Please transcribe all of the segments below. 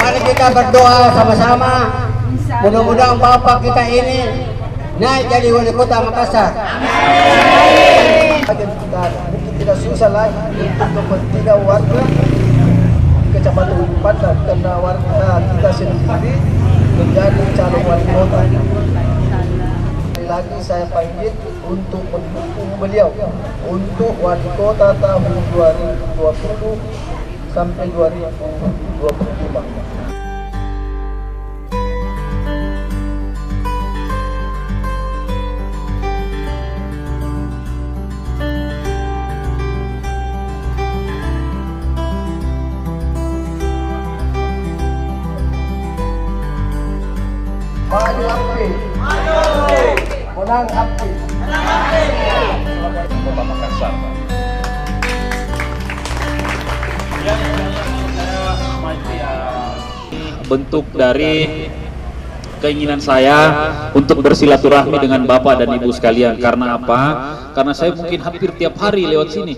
Mari kita berdoa sama-sama. Mudah-mudahan Bapak kita ini naik jadi wali kota Makassar. Mungkin tidak susah lagi untuk kepentingan warga di Kecamatan Padang karena warga kita sendiri menjadi calon wali kota. Lagi saya panggil untuk mendukung beliau untuk wali kota tahun 2020 sampai 2025. Maju api, menang api. Kota Makassar. Bentuk dari keinginan saya untuk bersilaturahmi dengan Bapak dan Ibu sekalian. Karena apa? Karena saya mungkin hampir tiap hari lewat sini.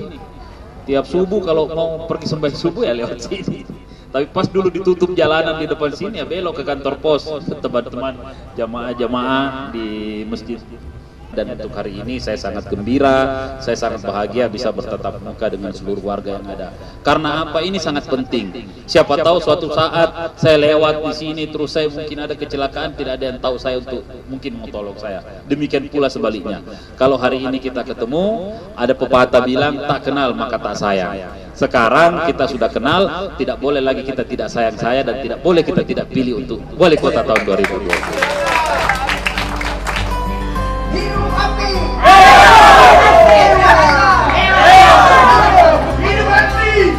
Tiap subuh kalau mau pergi sembahyang subuh ya lewat sini. Tapi pas dulu ditutup jalanan di depan sini ya belok ke kantor pos teman-teman jamaah-jamaah di masjid. Dan untuk hari ini saya sangat gembira, saya sangat bahagia bisa bertatap muka dengan seluruh warga yang ada. Karena apa? Ini sangat penting. Siapa tahu suatu saat saya lewat di sini terus saya mungkin ada kecelakaan, tidak ada yang tahu saya untuk mungkin mau tolong saya. Demikian pula sebaliknya. Kalau hari ini kita ketemu, ada pepatah bilang tak kenal maka tak sayang. Sekarang kita sudah kenal, tidak boleh lagi kita tidak sayang saya dan tidak boleh kita tidak pilih untuk wali kota tahun 2020. Hidup api! Hidup api!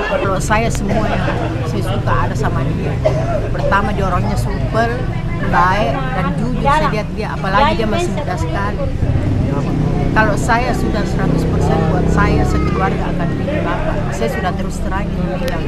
Kalau saya semua yang saya suka ada sama dia. Pertama dia orangnya super baik dan jujur, saya lihat dia, apalagi dia masih muda sekali. Kalau saya sudah 100% buat saya sekeluarga akan pilih Bapak. Saya sudah terus terang bilang.